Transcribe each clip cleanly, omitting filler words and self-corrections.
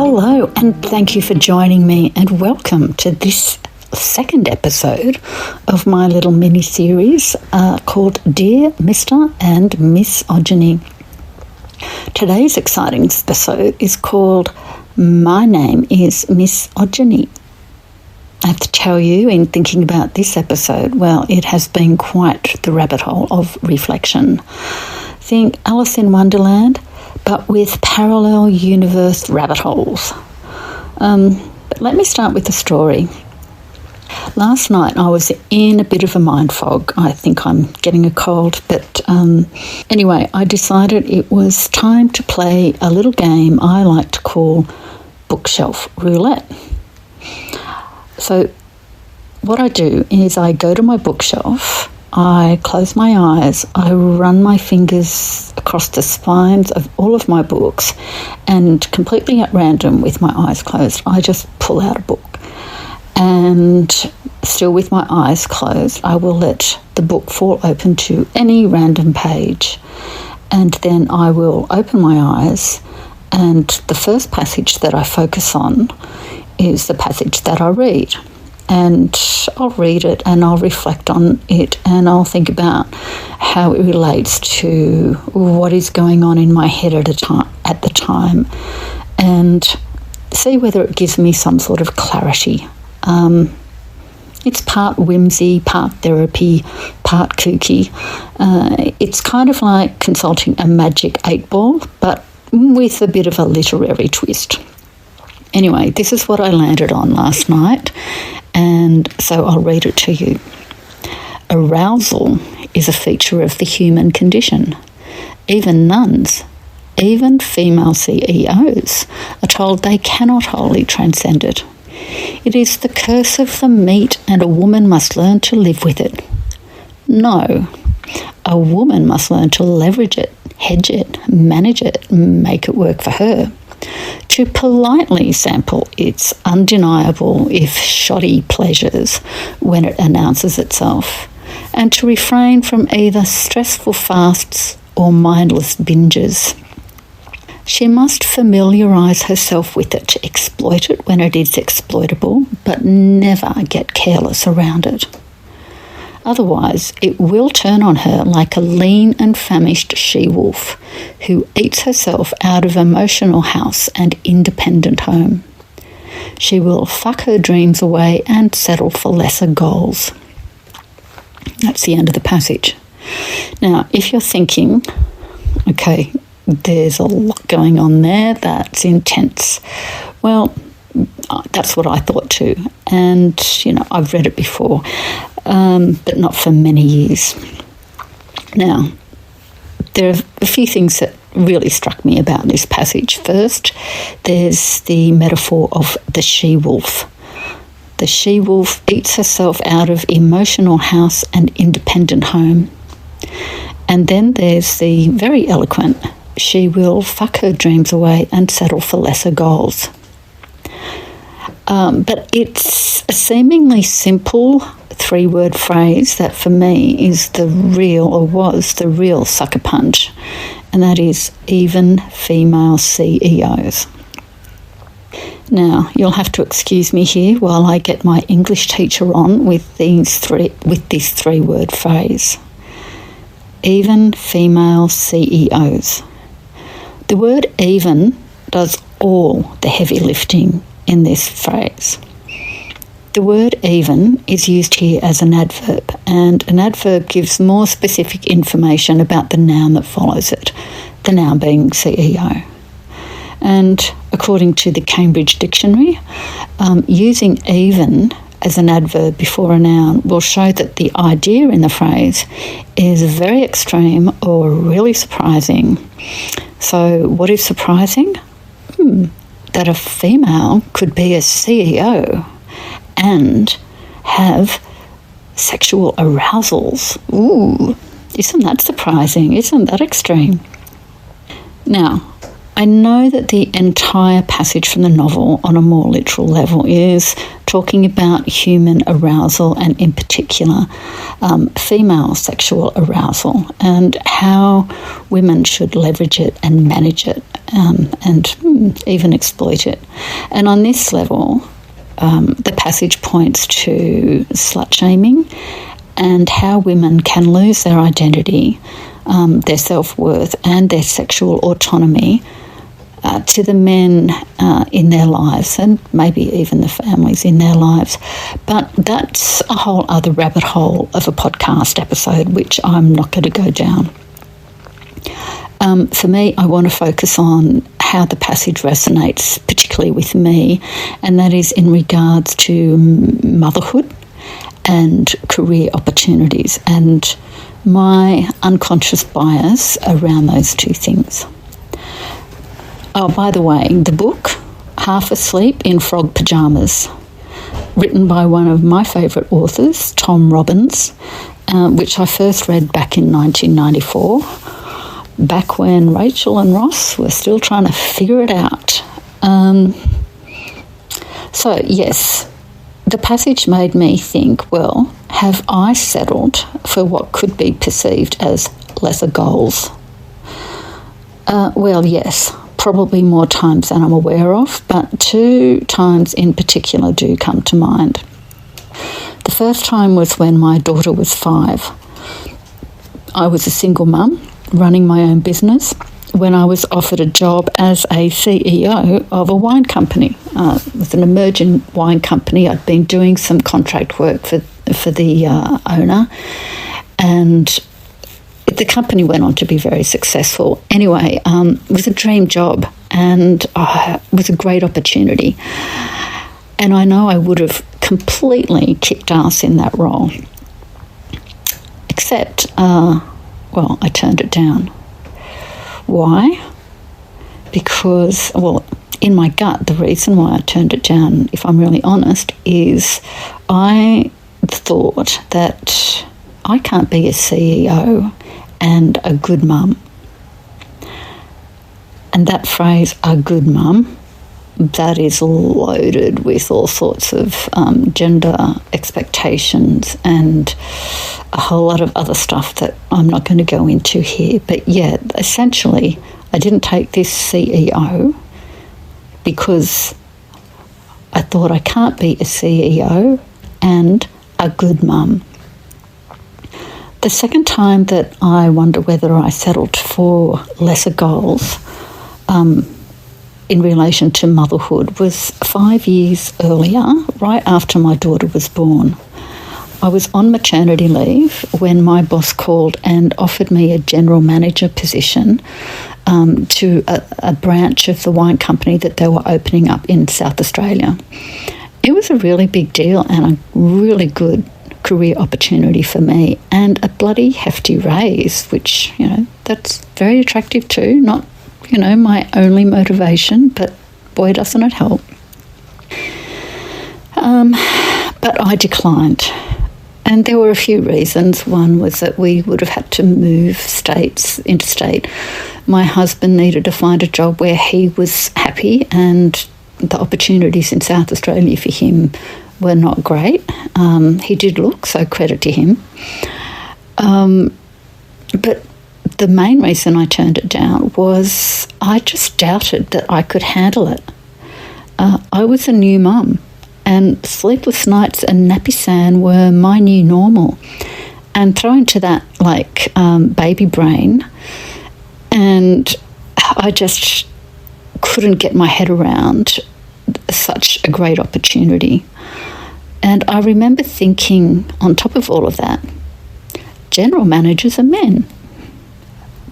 Hello, and thank you for joining me, and welcome to this second episode of my little mini-series called Dear Mr. and Miss Ogyny. Today's exciting episode is called My Name is Miss Ogyny. I have to tell you, in thinking about this episode, well, it has been quite the rabbit hole of reflection. Think Alice in Wonderland, but with parallel universe rabbit holes. But let me start with the story. Last night I was in a bit of a mind fog. I think I'm getting a cold, but anyway, I decided it was time to play a little game I like to call bookshelf roulette. So what I do is I go to my bookshelf, I close my eyes, I run my fingers across the spines of all of my books, and completely at random with my eyes closed, I just pull out a book. And still with my eyes closed, I will let the book fall open to any random page. And then I will open my eyes, and the first passage that I focus on is the passage that I read. And I'll read it and I'll reflect on it and I'll think about how it relates to what is going on in my head at the time, and see whether it gives me some sort of clarity. It's part whimsy, part therapy, part kooky. It's kind of like consulting a magic 8-ball, but with a bit of a literary twist. Anyway, this is what I landed on last night, and so I'll read it to you. Arousal is a feature of the human condition. Even nuns, even female CEOs, are told they cannot wholly transcend it. It is the curse of the meat, and a woman must learn to live with it. No, a woman must learn to leverage it, hedge it, manage it, make it work for her. To politely sample its undeniable, if shoddy, pleasures when it announces itself, and to refrain from either stressful fasts or mindless binges. She must familiarise herself with it to exploit it when it is exploitable, but never get careless around it. Otherwise, it will turn on her like a lean and famished she-wolf who eats herself out of emotional house and independent home. She will fuck her dreams away and settle for lesser goals. That's the end of the passage. Now, if you're thinking, okay, there's a lot going on there, that's intense. Well, that's what I thought too. And, I've read it before, but not for many years. Now, there are a few things that really struck me about this passage. First, there's the metaphor of the she-wolf. The she-wolf eats herself out of emotional house and independent home. And then there's the very eloquent, she will fuck her dreams away and settle for lesser goals. But it's a seemingly simple 3-word phrase that for me was the real sucker punch, and that is even female CEOs. Now, you'll have to excuse me here while I get my English teacher on with this 3-word phrase. Even female CEOs. The word even does all the heavy lifting in this phrase. The word even is used here as an adverb, and an adverb gives more specific information about the noun that follows it, the noun being CEO. And according to the Cambridge Dictionary, using even as an adverb before a noun will show that the idea in the phrase is very extreme or really surprising. So what is surprising? That a female could be a CEO and have sexual arousals. Ooh, isn't that surprising? Isn't that extreme? Now, I know that the entire passage from the novel on a more literal level is talking about human arousal, and in particular female sexual arousal, and how women should leverage it and manage it and even exploit it. And on this level, the passage points to slut shaming and how women can lose their identity, their self-worth and their sexual autonomy to the men in their lives, and maybe even the families in their lives. But that's a whole other rabbit hole of a podcast episode, which I'm not going to go down. For me, I want to focus on how the passage resonates, particularly with me, and that is in regards to motherhood and career opportunities and my unconscious bias around those two things. Oh, by the way, the book, Half Asleep in Frog Pyjamas, written by one of my favourite authors, Tom Robbins, which I first read back in 1994, back when Rachel and Ross were still trying to figure it out. So, yes, the passage made me think, well, have I settled for what could be perceived as lesser goals? Well, yes, probably more times than I'm aware of, but two times in particular do come to mind. The first time was when my daughter was 5. I was a single mum running my own business when I was offered a job as a CEO of a wine company. It was an emerging wine company. I'd been doing some contract work for the owner, and the company went on to be very successful. Anyway, it was a dream job, and it was a great opportunity. And I know I would have completely kicked ass in that role, except, I turned it down. Why? Because, in my gut, the reason why I turned it down, if I'm really honest, is I thought that I can't be a CEO and a good mum. And that phrase, a good mum, that is loaded with all sorts of gender expectations and a whole lot of other stuff that I'm not going to go into here. But yeah, essentially, I didn't take this CEO because I thought I can't be a CEO and a good mum. The second time that I wonder whether I settled for lesser goals in relation to motherhood was 5 years earlier, right after my daughter was born. I was on maternity leave when my boss called and offered me a general manager position to a branch of the wine company that they were opening up in South Australia. It was a really big deal and a really good career opportunity for me, and a bloody hefty raise, which, that's very attractive too. Not, my only motivation, but boy, doesn't it help. But I declined. And there were a few reasons. One was that we would have had to move interstate. My husband needed to find a job where he was happy, and the opportunities in South Australia for him were not great. He did look, so credit to him. But the main reason I turned it down was I just doubted that I could handle it. I was a new mum, and sleepless nights and nappy sand were my new normal. And throw into that, baby brain, and I just couldn't get my head around such a great opportunity. And I remember thinking, on top of all of that, general managers are men.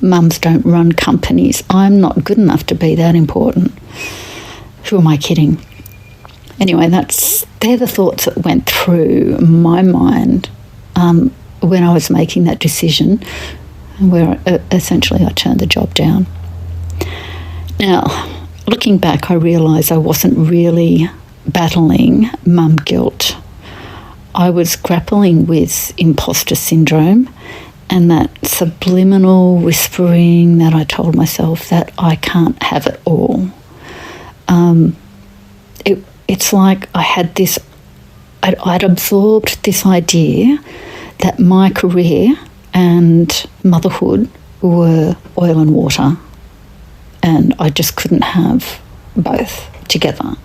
Mums don't run companies. I'm not good enough to be that important. Who am I kidding? Anyway, they're the thoughts that went through my mind when I was making that decision, where essentially I turned the job down. Now, looking back, I realised I wasn't really battling mum guilt. I was grappling with imposter syndrome and that subliminal whispering that I told myself that I can't have it all. It's like I had this, I'd absorbed this idea that my career and motherhood were oil and water. and I just couldn't have both together.